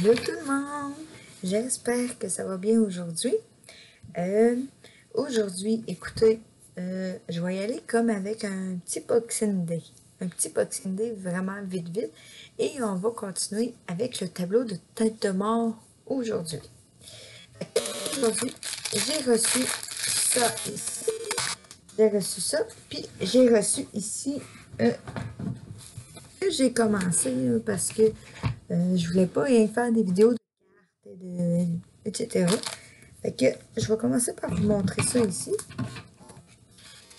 Allô tout le monde! J'espère que ça va bien aujourd'hui. Aujourd'hui, écoutez, je vais y aller comme avec un petit Boxing Day. Un petit Boxing Day vraiment vite vite. Et on va continuer avec le tableau de tête de mort aujourd'hui. Aujourd'hui, j'ai reçu ça ici. J'ai reçu ça, puis j'ai reçu ici que j'ai commencé parce que je voulais pas rien faire des vidéos de cartes, etc. Fait que je vais commencer par vous montrer ça ici.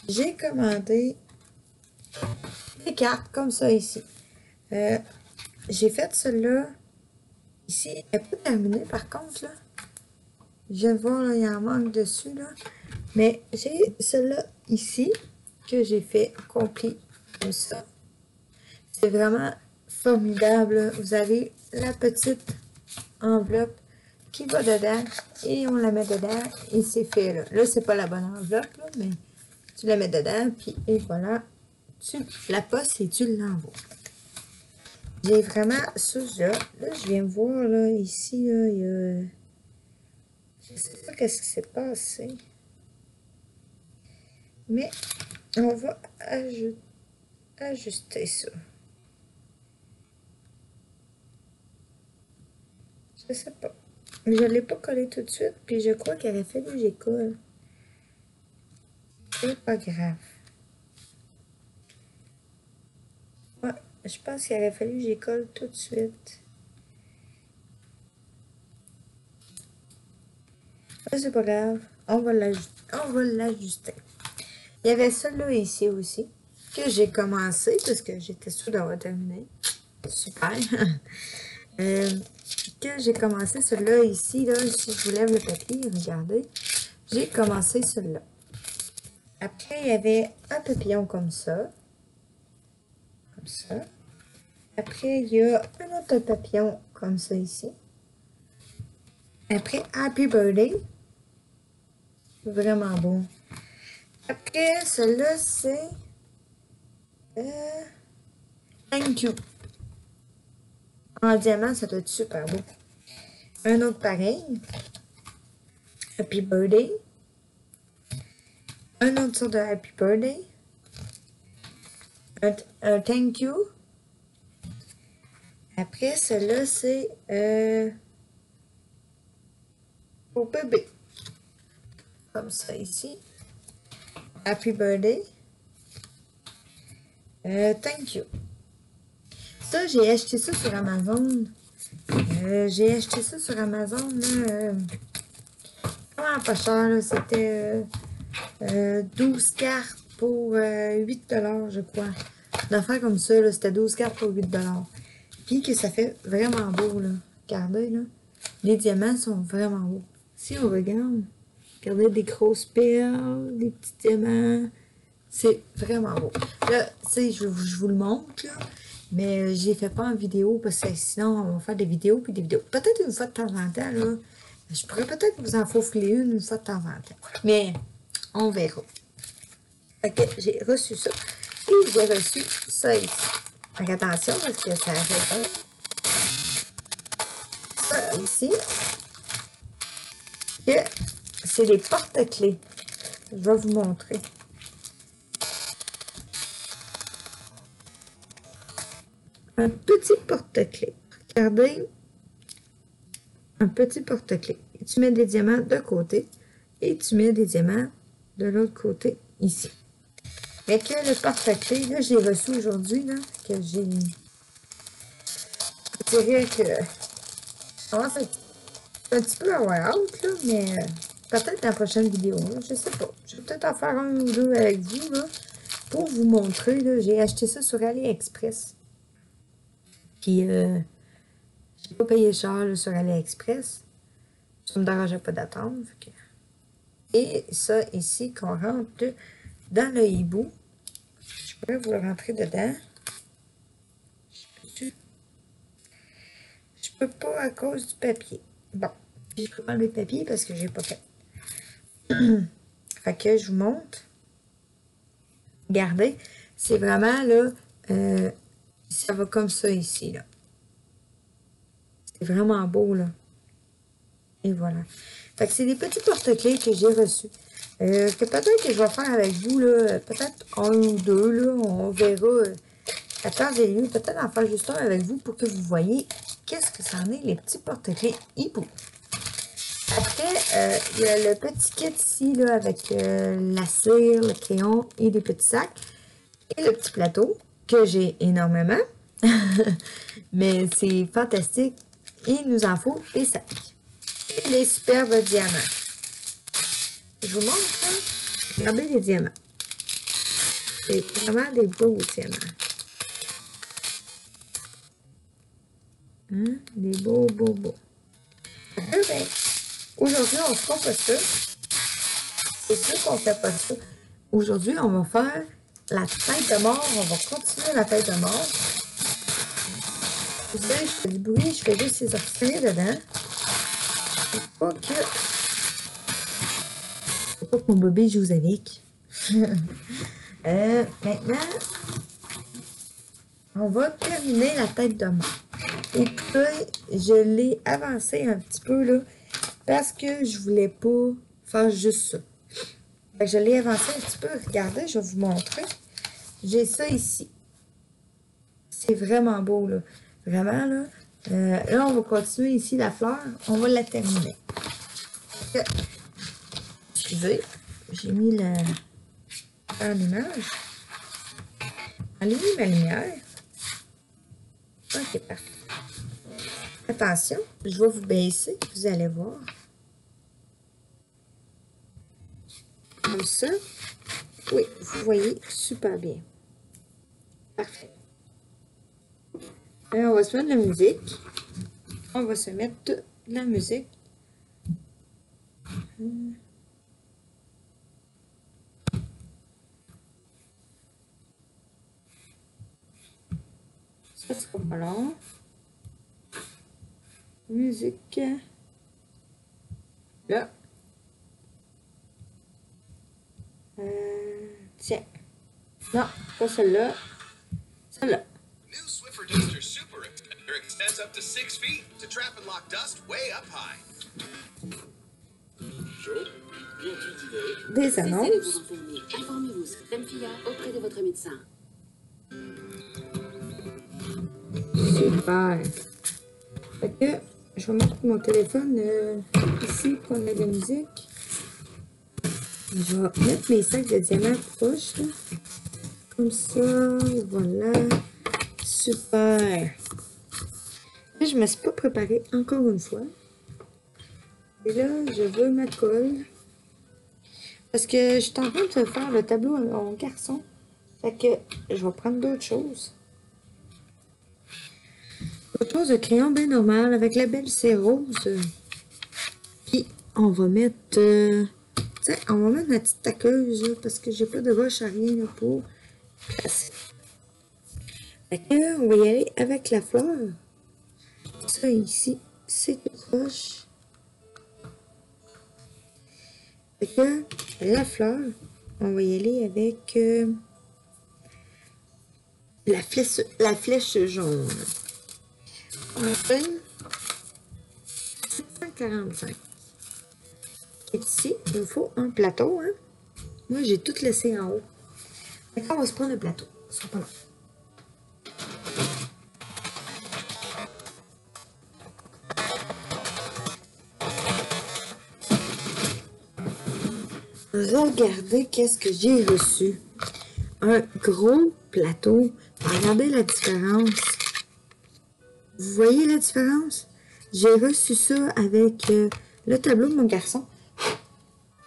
J'ai commandé des cartes comme ça ici. J'ai fait celle-là ici. Elle n'est pas terminée par contre là. Je viens de voir là, il y en manque dessus là. Mais j'ai celle-là ici que j'ai fait accompli comme ça. C'est vraiment formidable. Vous avez la petite enveloppe qui va dedans et on la met dedans et c'est fait là. Là, c'est pas la bonne enveloppe là, mais tu la mets dedans puis et voilà, tu la postes et tu l'envoies. J'ai vraiment ça là. Là, je viens voir là, ici, là, il y a... Je sais pas qu'est-ce qui s'est passé. Mais on va ajuster ça. Je sais pas. Je ne l'ai pas collé tout de suite, puis je crois qu'il aurait fallu que j'y colle. C'est pas grave. Ouais, je pense qu'il aurait fallu que j'y colle tout de suite. Mais c'est pas grave. On va l'ajuster. Il y avait celui-là ici aussi, que j'ai commencé, parce que j'étais sûre d'avoir terminé. Super. Que j'ai commencé celui-là ici, là, si je vous lève le papier, regardez. J'ai commencé celui-là. Après, il y avait un papillon comme ça. Comme ça. Après, il y a un autre papillon comme ça ici. Après, Happy Birthday. Vraiment beau. Après, celui-là, c'est... Thank you. En diamant, ça doit être super beau. Un autre pareil. Happy Birthday. Un autre sorte de Happy Birthday. Un Thank you. Après, celui-là, c'est pour bébé. Comme ça ici. Happy Birthday. Thank you. Ça, j'ai acheté ça sur Amazon. J'ai acheté ça sur Amazon. Vraiment pas cher. C'était 12 cartes pour 8 $, je crois. D'affaires comme ça, c'était 12 cartes pour 8 $. Puis que ça fait vraiment beau. Là. Regardez, là. Les diamants sont vraiment beaux. Si on regarde, regardez des grosses perles, des petits diamants. C'est vraiment beau. Là, tu sais, je vous le montre, là. Mais je les fais pas en vidéo parce que sinon, on va faire des vidéos puis des vidéos. Peut-être une fois de temps en temps, là. Je pourrais peut-être vous en faufiler une fois de temps en temps. Mais on verra. Fait que j'ai reçu ça. Et j'ai reçu ça ici. Donc attention parce que ça fait ça ici. Que c'est des porte-clés. Je vais vous montrer. Un petit porte-clés. Regardez. Un petit porte-clés. Tu mets des diamants de côté et tu mets des diamants de l'autre côté ici. Mais que le porte-clés, là, j'ai reçu aujourd'hui, là, que j'ai... Je dirais que... Oh, c'est un petit peu avoir hâte, là, mais peut-être dans la prochaine vidéo, là, je sais pas. Je vais peut-être en faire un ou deux avec vous, là, pour vous montrer, là. J'ai acheté ça sur AliExpress. Puis, j'ai pas payé cher, là, sur AliExpress. Ça me dérangeait pas d'attendre. Et ça, ici, qu'on rentre dans le hibou. Je pourrais vous le rentrer dedans. Je peux pas à cause du papier. Bon, je peux prendre le papier parce que j'ai pas fait. Fait que je vous montre. Regardez, c'est vraiment là, ça va comme ça ici, là. C'est vraiment beau, là. Et voilà. Fait que c'est des petits porte-clés que j'ai reçus. Que peut-être que je vais faire avec vous, là, peut-être un ou deux, là, on verra à temps et lieu, peut-être en faire juste un avec vous pour que vous voyez qu'est-ce que ça en est, les petits porte-clés hibou. Après, il y a le petit kit ici, là, avec la cire, le crayon et des petits sacs. Et le petit plateau, que j'ai énormément. Mais c'est fantastique. Il nous en faut des sacs. Et les superbes diamants. Je vous montre, là. Regardez les diamants. C'est vraiment des beaux diamants. Hein? Des beaux, beaux, beaux. Ben, aujourd'hui, on ne fera pas ça. C'est sûr qu'on ne fait pas ça. Aujourd'hui, on va faire la tête de mort. On va continuer la tête de mort. Vous savez, je fais du bruit, je fais juste ces obstacles dedans. Faut pas que mon bébé joue avec. Maintenant, on va terminer la tête de mort. Et puis, je l'ai avancé un petit peu, là, parce que je voulais pas faire juste ça. Fait que je l'ai avancé un petit peu. Regardez, je vais vous montrer. J'ai ça ici. C'est vraiment beau, là. Vraiment, là. Là, on va continuer ici la fleur. On va la terminer. Excusez, j'ai mis la l'image. Allumez ma lumière. Ok, parfait. Attention, je vais vous baisser, vous allez voir. Comme ça. Oui, vous voyez super bien. Parfait. Alors, on va se mettre de la musique. On va se mettre de la musique. Ça sera pas long. Musique. Là. Tiens. Non, pas celle-là. Celle-là. New Swiffer Duster Super Extender extends up to 6 feet to trap and lock dust way up high. Des Cessez de annonces. vous renseigner. Informez-vous sur Temphia auprès de votre médecin. Super. Fait que je vais mettre mon téléphone ici pour qu'on ait de la musique. Je vais mettre mes sacs de diamants proches, là. Comme ça, voilà. Super. Là, je me suis pas préparée encore une fois. Et là, je veux ma colle. Parce que je suis en train de faire le tableau à mon garçon. Fait que je vais prendre d'autres choses. Autre chose de crayon bien normal avec la belle c'est rose. Puis on va mettre, tiens, on va mettre ma petite taqueuse là, parce que j'ai pas de roche à rien là, pour placer. Fait que on va y aller avec la fleur. Ça ici, c'est tout roche. Fait que la fleur, on va y aller avec la flèche jaune. On fait 745. Et ici, il me faut un plateau. Hein? Moi, j'ai tout laissé en haut. D'accord, on va se prendre le plateau. Ce sera pas long. Regardez qu'est-ce que j'ai reçu. Un gros plateau. Regardez la différence. Vous voyez la différence? J'ai reçu ça avec le tableau de mon garçon.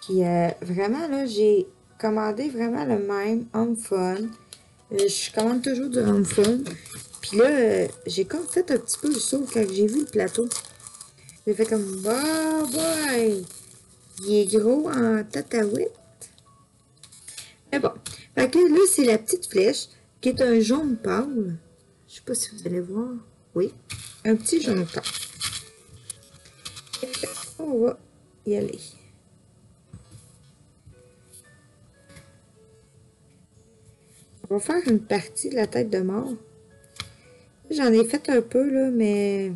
Puis vraiment, là, j'ai commandé vraiment le même Home Fun. Je commande toujours du Home Fun. Puis là, j'ai comme fait un petit peu le saut quand j'ai vu le plateau. J'ai fait comme, bah, boy! Il est gros en tataouette. Mais bon. Fait que là, c'est la petite flèche qui est un jaune pâle. Je sais pas si vous allez voir. Oui. Un petit jaune pâle. On va y aller. On va faire une partie de la tête de mort. J'en ai fait un peu, là, mais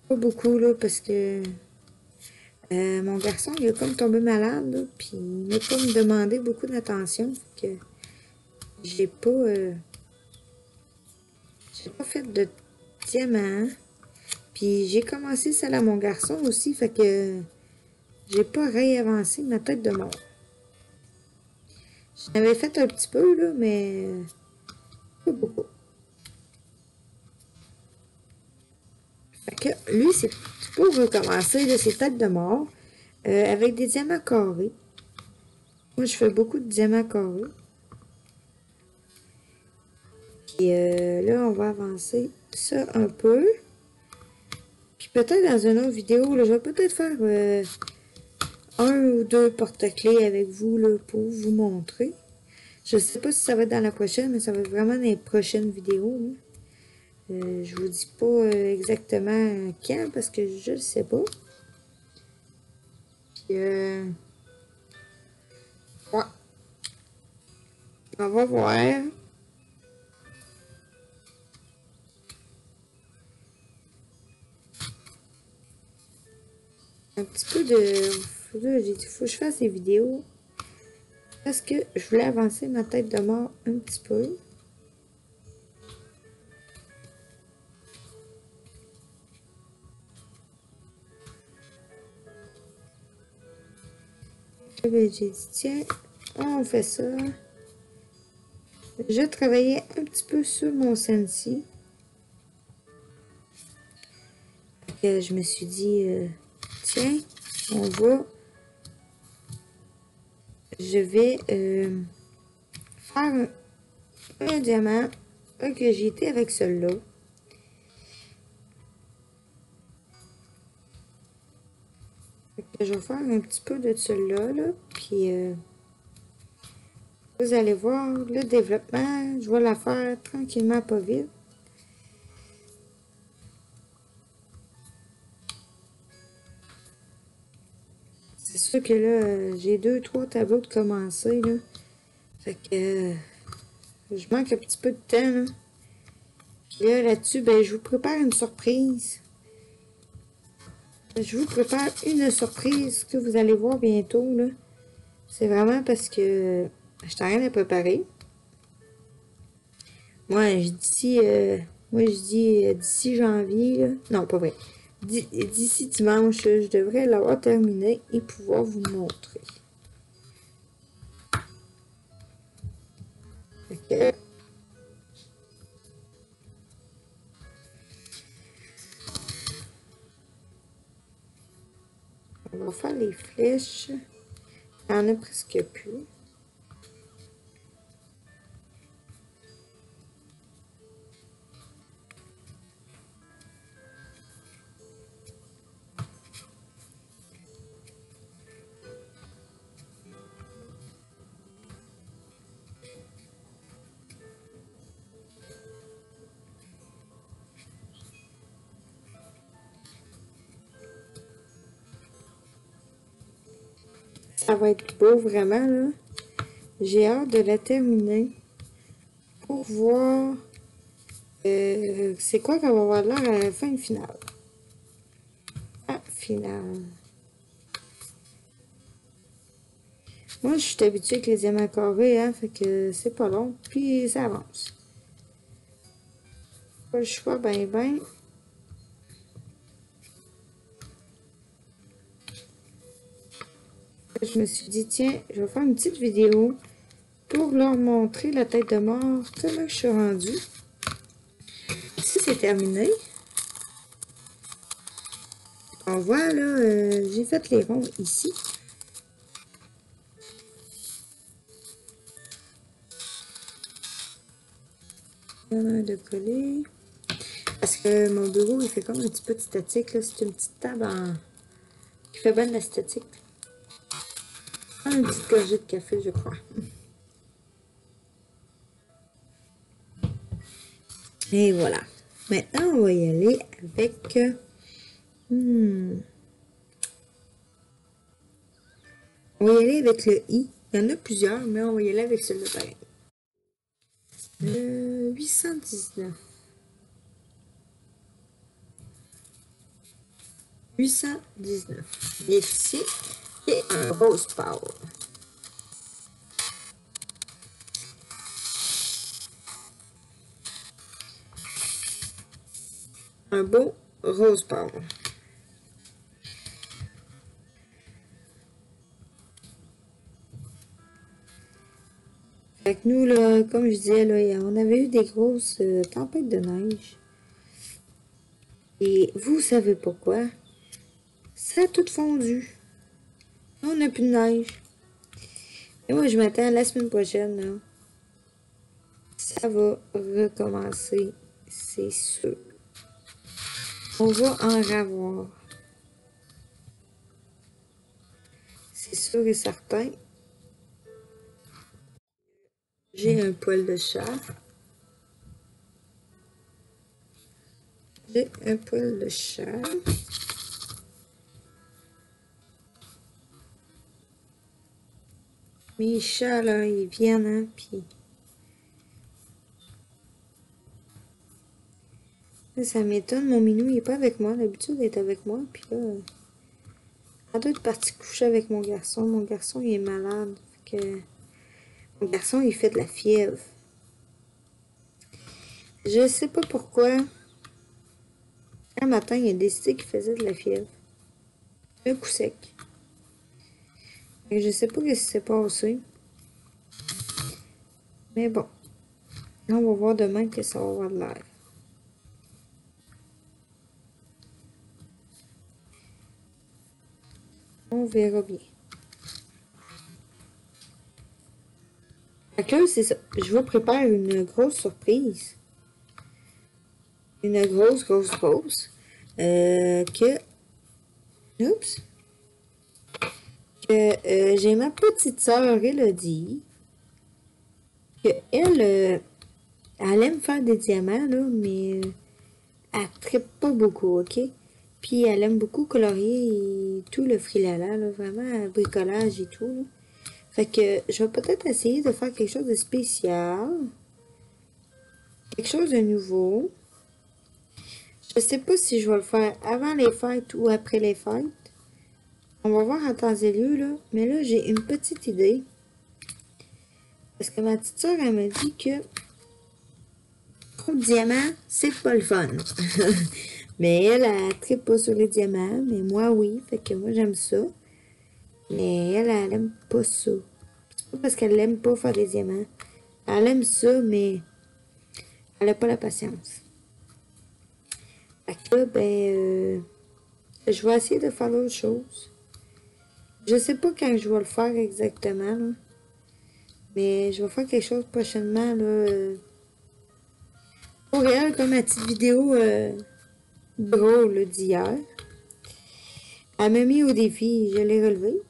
Pas beaucoup, là, parce que mon garçon, il est comme tombé malade, là, puis il m'a pas me demandé beaucoup d'attention. Fait que j'ai pas fait de diamant. Puis j'ai commencé celle à mon garçon aussi, fait que j'ai pas réavancé ma tête de mort. J'en avais fait un petit peu, là, mais pas beaucoup. Fait que lui, c'est pour recommencer, là, ses têtes de mort avec des diamants carrés. Moi, je fais beaucoup de diamants carrés. Puis là, on va avancer ça un peu. Puis peut-être dans une autre vidéo, là, je vais peut-être faire un ou deux porte-clés avec vous là, pour vous montrer. Je sais pas si ça va être dans la prochaine, mais ça va être vraiment dans les prochaines vidéos. Je vous dis pas exactement quand parce que je ne sais pas. Puis, ouais. On va voir. Un petit peu de... Là, j'ai dit, faut que je fasse des vidéos. Parce que je voulais avancer ma tête de mort un petit peu. Là, ben, j'ai dit, tiens, on fait ça. Je travaillais un petit peu sur mon Sensi. Que je me suis dit, tiens, on va... Je vais faire un diamant que j'ai été avec celui-là. Je vais faire un petit peu de celui-là, là, puis vous allez voir le développement. Je vais la faire tranquillement, pas vite. C'est sûr que là, j'ai 2-3 tableaux de commencer, là. Fait que je manque un petit peu de temps, là. Puis là, là-dessus, ben, je vous prépare une surprise. Je vous prépare une surprise que vous allez voir bientôt, là. C'est vraiment parce que je suis en train de préparer. Moi, je dis d'ici janvier, là. Non, pas vrai. D'ici dimanche, je devrais l'avoir terminé et pouvoir vous montrer. Okay. On va faire les flèches. Il n'y en a presque plus. Ça va être beau, vraiment, là. J'ai hâte de la terminer pour voir c'est quoi qu'on va avoir l'air à la fin finale. Ah, finale. Moi, je suis habituée avec les diamants carrés, hein, fait que c'est pas long, puis ça avance. Pas le choix, ben. Je me suis dit, tiens, je vais faire une petite vidéo pour leur montrer la tête de mort, comment je suis rendue. Ici, c'est terminé. On voit, là, j'ai fait les ronds ici. De coller. Parce que mon bureau, il fait comme un petit peu de statique, là. C'est une petite table qui fait bien de la statique. Une petite gorgée de café, je crois. Et voilà. Maintenant, on va y aller avec... On va y aller avec le I. Il y en a plusieurs, mais on va y aller avec celui-là pareil. Le 819. 819. Ici, et un rose power. Un beau rose power. Fait que nous, là, comme je disais, là, on avait eu des grosses tempêtes de neige. Et vous savez pourquoi? Ça a tout fondu. On n'a plus de neige. Et moi, je m'attends à la semaine prochaine, là. Ça va recommencer, c'est sûr. On va en ravoir. C'est sûr et certain. J'ai un poil de chat. J'ai un poil de chat. Mes chats, là, ils viennent, hein, puis... Ça m'étonne, mon minou, il est pas avec moi. D'habitude, il est avec moi, puis là... Il doit être parti coucher avec mon garçon. Mon garçon, il est malade. Fait que... Mon garçon, il fait de la fièvre. Je sais pas pourquoi. Un matin, il a décidé qu'il faisait de la fièvre. Un coup sec. Et je sais pas ce qui s'est passé. Mais bon. On va voir demain que ça va avoir de l'air. On verra bien. Fait que là, c'est ça. Je vous prépare une grosse surprise. Une grosse. Que... Oups. Que j'ai ma petite sœur Elodie. Que elle aime faire des diamants, là, mais elle ne trippe pas beaucoup, ok? Puis elle aime beaucoup colorier et tout le frilala, là, vraiment bricolage et tout, là. Fait que je vais peut-être essayer de faire quelque chose de spécial. Quelque chose de nouveau. Je sais pas si je vais le faire avant les fêtes ou après les fêtes. On va voir en temps et lieu, là. Mais là, j'ai une petite idée. Parce que ma petite soeur, elle m'a dit que trop de diamants, c'est pas le fun. Mais elle trippe pas sur les diamants. Mais moi, oui. Fait que moi, j'aime ça. Mais elle aime pas ça. C'est pas parce qu'elle aime pas faire des diamants. Elle aime ça, mais elle a pas la patience. Fait que là, ben, je vais essayer de faire autre chose. Je sais pas quand je vais le faire exactement, là. Mais je vais faire quelque chose prochainement, là. Pour elle, comme ma petite vidéo drôle d'hier. Elle m'a mis au défi, je l'ai relevé.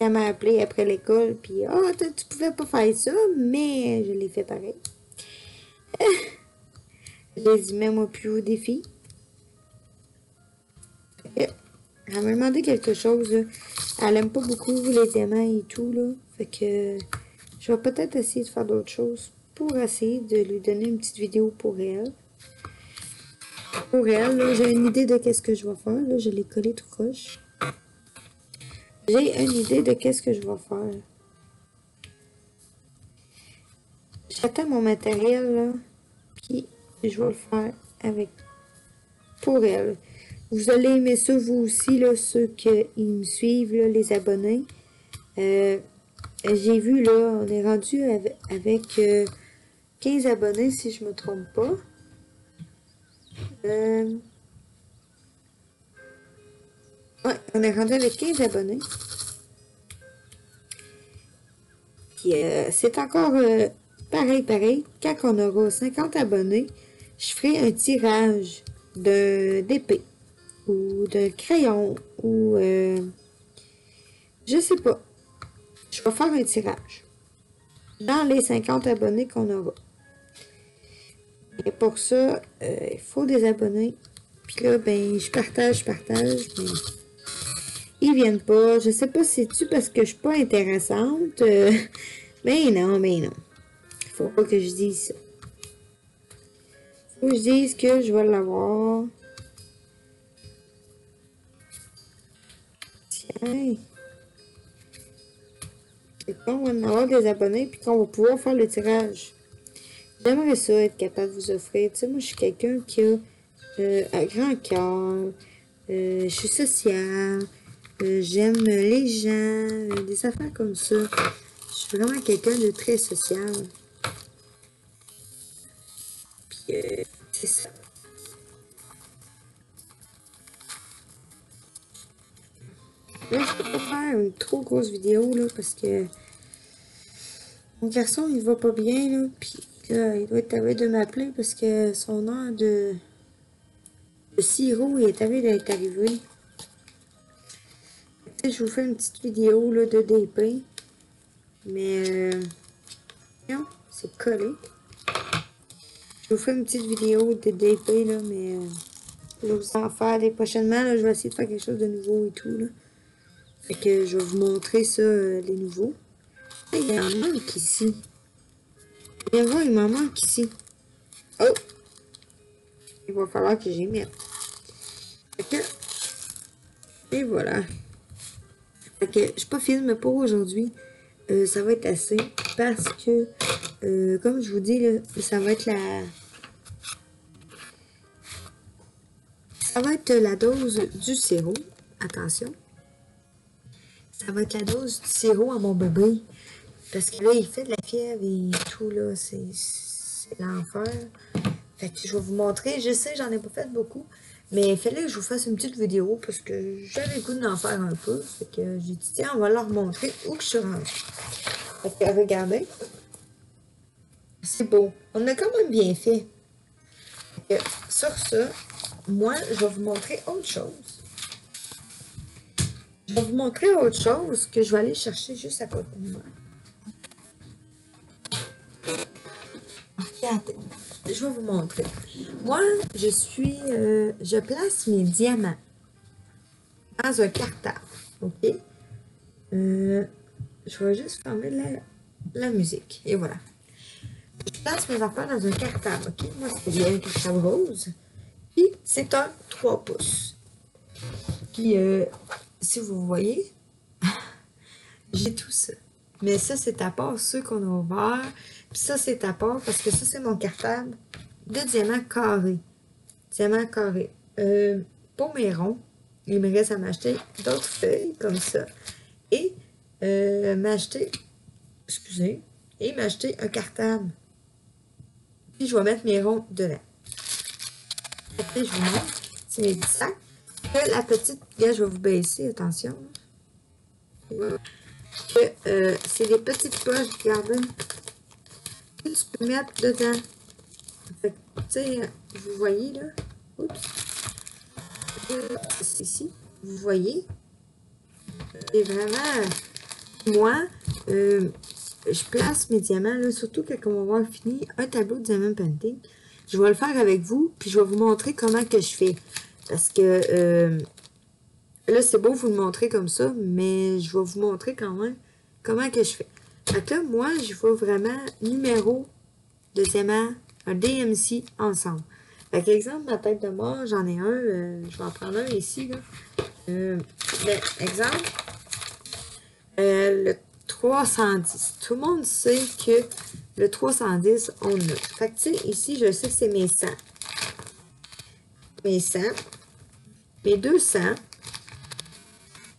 Elle m'a appelé après l'école, puis « Ah, oh, tu pouvais pas faire ça, mais je l'ai fait pareil. » J'ai dit « Mets-moi plus au défi. » Elle m'a demandé quelque chose, là. Elle aime pas beaucoup les diamants et tout, là. Fait que je vais peut-être essayer de faire d'autres choses pour essayer de lui donner une petite vidéo pour elle. Pour elle, là, j'ai une idée de qu'est-ce que je vais faire. Là, je l'ai collé tout croche. J'ai une idée de qu'est-ce que je vais faire. J'attends mon matériel, là. Puis, je vais le faire avec... Pour elle. Vous allez aimer ça, vous aussi, là, ceux qui me suivent, là, les abonnés. J'ai vu, là, on est rendu avec 15 abonnés, si je me trompe pas. Ouais, on est rendu avec 15 abonnés. Puis, c'est encore pareil. Quand on aura 50 abonnés, je ferai un tirage d'épée ou de crayon ou je sais pas. Je vais faire un tirage dans les 50 abonnés qu'on aura. Et pour ça, il faut des abonnés. Puis là, ben, je partage, mais ils viennent pas. Je sais pas si c'est-tu parce que je suis pas intéressante. Mais non. Faut pas que je dise ça. Faut que je dise que je vais l'avoir. Hey. C'est quand on va avoir des abonnés puis qu'on va pouvoir faire le tirage. J'aimerais ça être capable de vous offrir. Tu sais, moi, je suis quelqu'un qui a un grand cœur. Je suis sociale. J'aime les gens. Des affaires comme ça. Je suis vraiment quelqu'un de très social. Puis, c'est ça. Là, je peux pas faire une trop grosse vidéo, là, parce que mon garçon, il va pas bien, là. Puis, là, il doit être à veille de m'appeler parce que son heure de sirop est à veille d'être arrivé. Tu sais, je vous fais une petite vidéo, là, de DP. Mais, non, c'est collé. Je vous fais une petite vidéo de DP, là, mais je vais vous en faire prochainement, là. Je vais essayer de faire quelque chose de nouveau et tout, là. Fait que je vais vous montrer ça, les nouveaux. Il y en manque ici. Viens voir, il m'en manque ici. Oh! Il va falloir que j'y mette. Fait que... Et voilà. Fait que je suis pas filmé pour aujourd'hui. Ça va être assez. Parce que, comme je vous dis, là, ça va être la... Ça va être la dose du sirop. Attention. Ça va être la dose du sirop à mon bébé. Parce que là, il fait de la fièvre et tout, là. C'est l'enfer. Fait que je vais vous montrer. Je sais, j'en ai pas fait beaucoup. Mais il fallait que je vous fasse une petite vidéo parce que j'avais le goût d'en faire un peu. Fait que j'ai dit, tiens, on va leur montrer où que je suis rendue. Fait que regardez. C'est beau. On a quand même bien fait. Fait que sur ça, moi, je vais vous montrer autre chose. Je vais vous montrer autre chose que je vais aller chercher juste à côté de moi. Regardez, je vais vous montrer. Moi, je place mes diamants dans un cartable, ok? Je vais juste fermer la musique, et voilà. Je place mes affaires dans un cartable, ok? Moi, c'est un cartable rose, puis c'est un 3 pouces. Puis, si vous voyez, j'ai tout ça. Mais ça, c'est à part ceux qu'on a ouverts. Puis ça, c'est à part parce que ça, c'est mon cartable de diamants carrés. Diamants carrés. Pour mes ronds, il me reste à m'acheter d'autres feuilles comme ça. Et m'acheter, excusez, et m'acheter un cartable. Puis je vais mettre mes ronds dedans. Après, je vous montre. C'est mes petits sacs. La petite, là, je vais vous baisser, attention. Voilà. Que c'est des petites poches, regardez. Que tu peux mettre dedans. Fait que, tu sais, vous voyez là. Oups. C'est ici. Vous voyez. Et vraiment, moi, je place mes diamants, là, surtout quand on va avoir fini un tableau de diamant painting. Je vais le faire avec vous, puis je vais vous montrer comment que je fais. Parce que là, c'est beau vous le montrer comme ça, mais je vais vous montrer quand même comment que je fais. Fait que là, moi, je vais vraiment numéro de diamant, un DMC ensemble. Fait que exemple, ma tête de mort, j'en ai un, je vais en prendre un ici, là. Exemple, le 310. Tout le monde sait que le 310, on a. Fait que, tu sais, ici, je sais que c'est mes 100. Mes 100. Mes 200.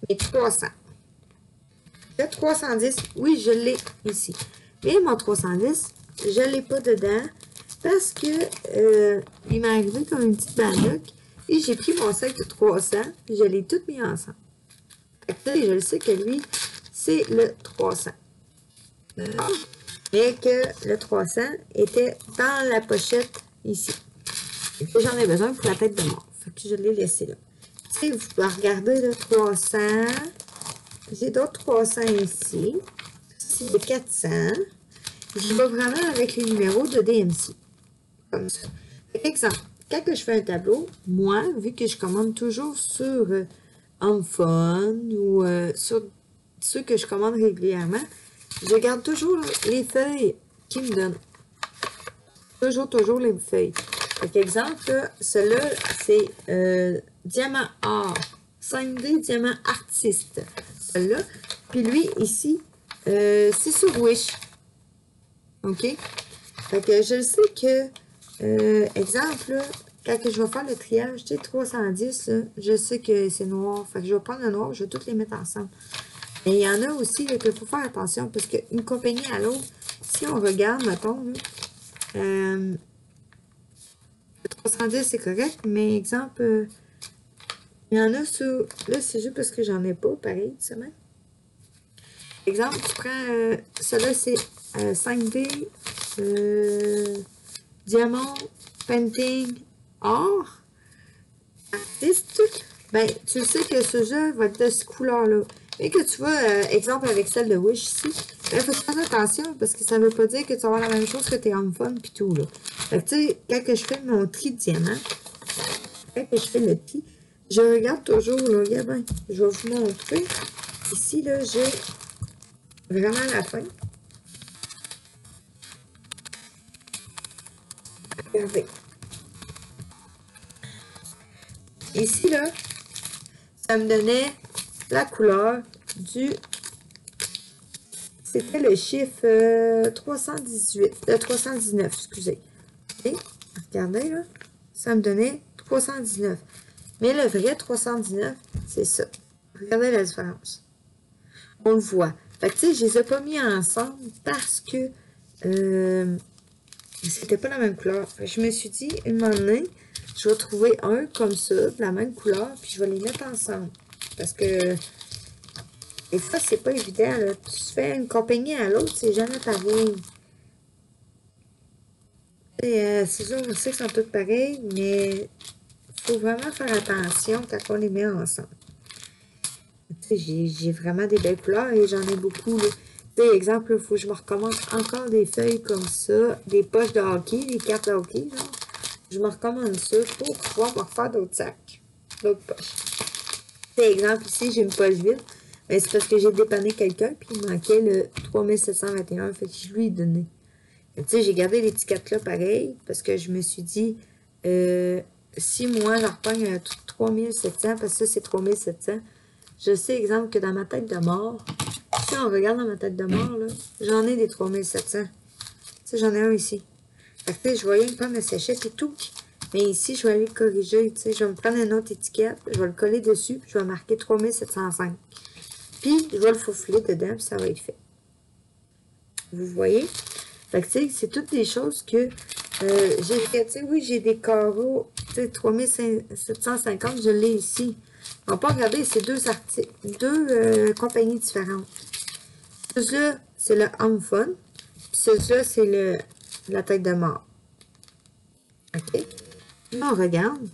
Mes 300. Le 310, oui, je l'ai ici. Mais mon 310, je ne l'ai pas dedans parce que il m'est arrivé comme une petite bandoque et j'ai pris mon sac de 300 et je l'ai tout mis ensemble. Fait que là, je le sais que lui, c'est le 300. Mais que le 300 était dans la pochette ici. Et que j'en ai besoin pour la tête de mort. Fait que je l'ai laissé là. Tu sais, vous pouvez regarder le 300. J'ai d'autres 300 ici. C'est de 400. Je vais vraiment avec les numéros de DMC. Comme ça. Exemple, quand je fais un tableau, moi, vu que je commande toujours sur Home ou sur ceux que je commande régulièrement, je garde toujours les feuilles qu'ils me donnent. Toujours les feuilles. Par exemple, celui-là, c'est diamant or. 5D diamant artiste. Celui-là. Puis lui, ici, c'est sur Wish. OK? Fait que je sais que, exemple, là, quand je vais faire le triage, tu sais, 310, là, je sais que c'est noir. Fait que je vais prendre le noir, je vais toutes les mettre ensemble. Mais il y en a aussi qu'il faut faire attention parce qu'une compagnie à l'autre, si on regarde, mettons, là, 310 c'est correct, mais exemple, il y en a sur. Là, c'est juste parce que j'en ai pas, pareil, ça même. Exemple, tu prends. Celui-là, c'est 5D, diamant, painting, or, artiste. Ben, tu sais que ce jeu va être de cette couleur-là. Et que tu vois, exemple avec celle de Wish ici, il faut faire attention parce que ça veut pas dire que tu vas avoir la même chose que tes Home Fun pis tout, là. Fait que, tu sais, quand que je fais mon tri de diamant, quand que je fais le tri, je regarde toujours, là, regarde, je vais vous montrer. Ici, là, j'ai vraiment la fin. Regardez. Ici, là, ça me donnait la couleur du... C'était le chiffre 319, excusez. Et, regardez, là, ça me donnait 319. Mais le vrai 319, c'est ça. Regardez la différence. On le voit. Fait que, tu sais, je les ai pas mis ensemble parce que c'était pas la même couleur. Je me suis dit, une moment donné, je vais trouver un comme ça, de la même couleur, puis je vais les mettre ensemble. Parce que des fois, c'est pas évident, là. Tu fais une compagnie à l'autre, c'est jamais pareil. C'est sûr, on sait qu'ils sont tous pareils, mais il faut vraiment faire attention quand on les met ensemble. Tu sais, j'ai vraiment des belles couleurs et j'en ai beaucoup, là. Tu sais, exemple, il faut que je me recommande encore des feuilles comme ça, des poches de hockey, des cartes de hockey, là. Je me recommande ça pour pouvoir me refaire d'autres sacs, d'autres poches. Tu sais, exemple, ici, j'ai une poche vide. Mais c'est parce que j'ai dépanné quelqu'un, puis il manquait le 3721, fait que je lui ai donné. Tu sais, j'ai gardé l'étiquette là pareil, parce que je me suis dit, si moi, je reprends 3700, parce que ça, c'est 3700, je sais, exemple, que dans ma tête de mort, si on regarde dans ma tête de mort, là, j'en ai des 3700. Tu sais, j'en ai un ici. Fait que, tu sais, je voyais prendre ma séchette et tout. Mais ici, je vais aller le corriger, tu sais, je vais me prendre une autre étiquette, je vais le coller dessus, puis je vais marquer 3705. Puis, je vais le faufiler dedans, puis ça va être fait. Vous voyez? Fait que, tu sais, c'est toutes des choses que j'ai fait. Tu sais, oui, j'ai des carreaux, tu sais, 3750, je l'ai ici. On peut regarder, c'est deux articles, deux compagnies différentes. Celui-là, c'est le Home Fun. Puis celui-là, c'est la tête de mort. OK? Là, on regarde.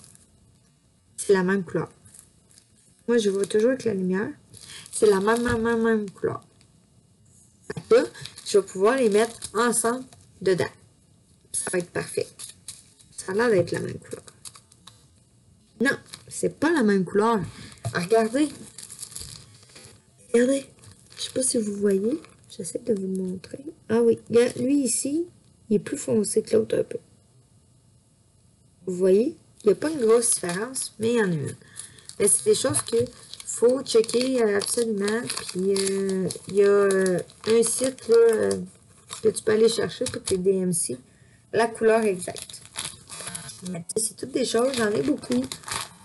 C'est la même couleur. Moi, je vois toujours avec la lumière. C'est la même couleur. Là, je vais pouvoir les mettre ensemble dedans. Ça va être parfait. Ça a l'air d'être la même couleur. Non, c'est pas la même couleur. Regardez. Regardez. Je sais pas si vous voyez. J'essaie de vous montrer. Ah oui, regarde, lui ici, il est plus foncé que l'autre un peu. Vous voyez? Il n'y a pas une grosse différence, mais il y en a une. Mais c'est des choses que faut checker absolument. Puis, il y a un site là, que tu peux aller chercher pour tes DMC. La couleur exacte. C'est toutes des choses. J'en ai beaucoup.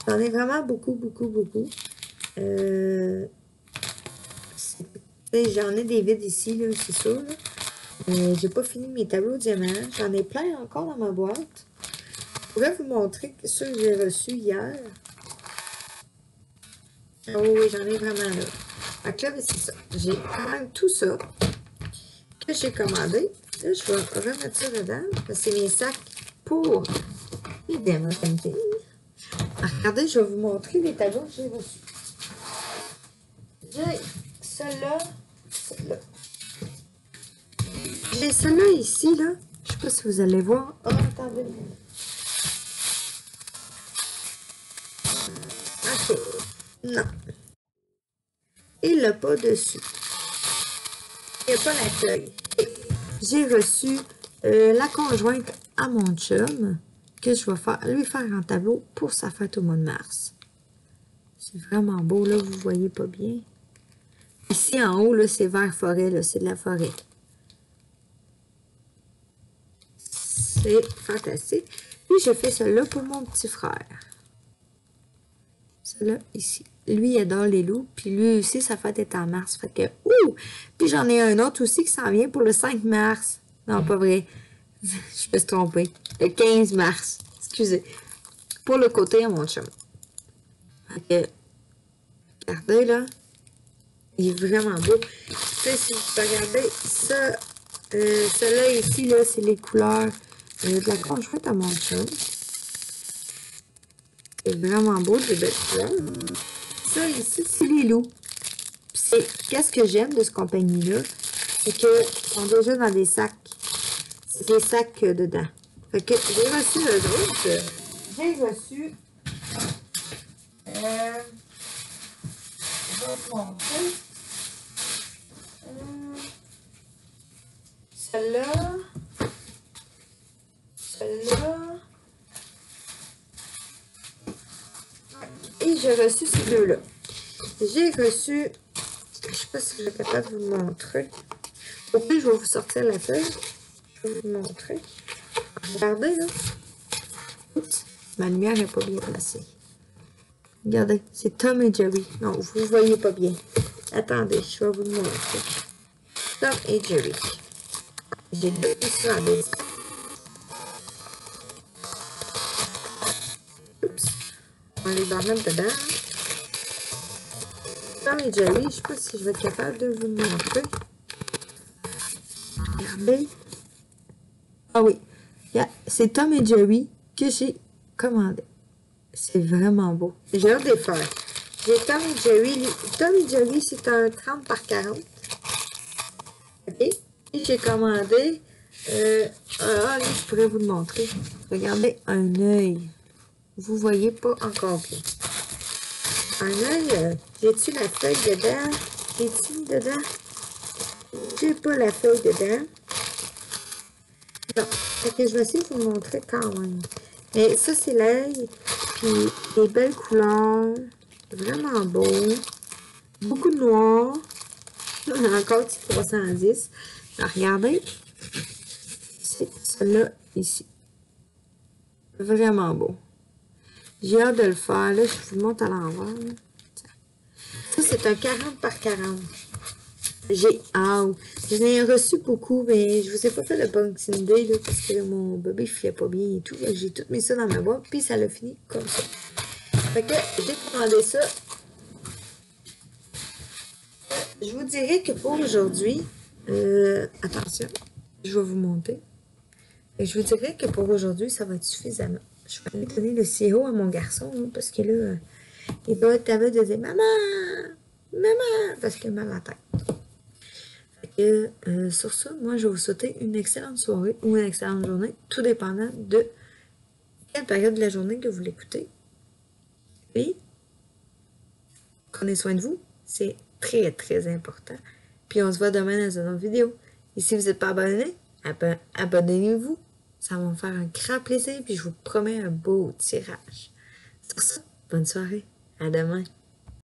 J'en ai vraiment beaucoup. J'en ai des vides ici, là, c'est sûr. J'ai pas fini mes tableaux diamants. J'en ai plein encore dans ma boîte. Je pourrais vous montrer ceux que j'ai reçus hier. Oh oui, j'en ai vraiment là. Donc là, c'est ça. J'ai quand même tout ça que j'ai commandé. Là, je vais remettre ça dedans. C'est mes sacs pour les Diamond Painting. Regardez, je vais vous montrer les tableaux que j'ai reçus. J'ai celui-là. J'ai celui-là ici, là. Je sais pas si vous allez voir. Oh, attendez. OK. Non. Il l'a pas dessus. Il n'y a pas la feuille. J'ai reçu la conjointe à mon chum que je vais lui faire un tableau pour sa fête au mois de mars. C'est vraiment beau, là, vous voyez pas bien. Ici, en haut, là, c'est vert forêt, là, c'est de la forêt. C'est fantastique. Puis, j'ai fait celui-là pour mon petit frère. Celui-là, ici. Lui, il adore les loups. Puis lui aussi, sa fête est en mars. Fait que, ouh! Puis j'en ai un autre aussi qui s'en vient pour le 5 mars. Non, pas vrai. Je me suis trompée. Le 15 mars. Excusez. Pour le côté à mon chum. Fait que, regardez, là. Il est vraiment beau. Tu sais, si vous regardez ça, celui-là ici, là, c'est les couleurs de la conjointe à mon chum. C'est vraiment beau, des belles couleurs. Ça ici, c'est les loups. Qu'est-ce que j'aime de cette compagnie-là? C'est qu'ils sont déjà dans des sacs. C'est des sacs dedans. Fait que j'ai reçu eux autres. J'ai reçu... je vais vous montrer. Celle-là. Celle-là. Et j'ai reçu ces deux-là. J'ai reçu... Je sais pas si je suis capable de vous montrer. Au plus, je vais vous sortir la feuille. Je vais vous montrer. Regardez, là. Oups, ma lumière n'est pas bien placée. Regardez, c'est Tom et Jerry. Non, vous ne voyez pas bien. Attendez, je vais vous le montrer. Tom et Jerry. J'ai deux ça en des... Oups. On les met dedans. Tom et Jerry, je ne sais pas si je vais être capable de vous le montrer. Regardez. Ah oui. C'est Tom et Jerry que j'ai commandé. C'est vraiment beau. J'ai hâte de les faire. J'ai Tom et Jerry. Tom et Jerry, c'est un 30 par 40. OK? Et j'ai commandé... là, je pourrais vous le montrer. Regardez, un œil. Vous voyez pas encore bien. Un œil, j'ai-tu la feuille dedans? J'ai-tu mis dedans? J'ai pas la feuille dedans. Non. Fait que je vais essayer de vous le montrer quand même. Mais ça, c'est l'œil. Puis, des belles couleurs. Vraiment beau. Beaucoup de noir. Encore petit 310. Alors, regardez. C'est celui-là ici. Vraiment beau. J'ai hâte de le faire. Là, je vous le montre à l'envers. Ça, c'est un 40 par 40. J'ai hâte. Je n'ai reçu beaucoup, mais je vous ai pas fait le Boxing Day là, parce que mon bébé filait pas bien et tout. J'ai tout mis ça dans ma boîte, puis ça l'a fini comme ça. Fait que j'ai commandé ça. Je vous dirais que pour aujourd'hui, attention, je vais vous monter. Et je vous dirais que pour aujourd'hui, ça va être suffisamment. Je vais aller donner le sirop à mon garçon, hein, parce que là, il va être capable de dire « Maman! Maman! » parce qu'il a mal à la tête. Sur ça, moi, je vais vous souhaiter une excellente soirée ou une excellente journée, tout dépendant de quelle période de la journée que vous l'écoutez. Et prenez soin de vous, c'est très, très important. Puis on se voit demain dans une autre vidéo. Et si vous n'êtes pas abonné, abonnez-vous. Ça va me faire un grand plaisir, puis je vous promets un beau tirage. Sur ça, bonne soirée. À demain.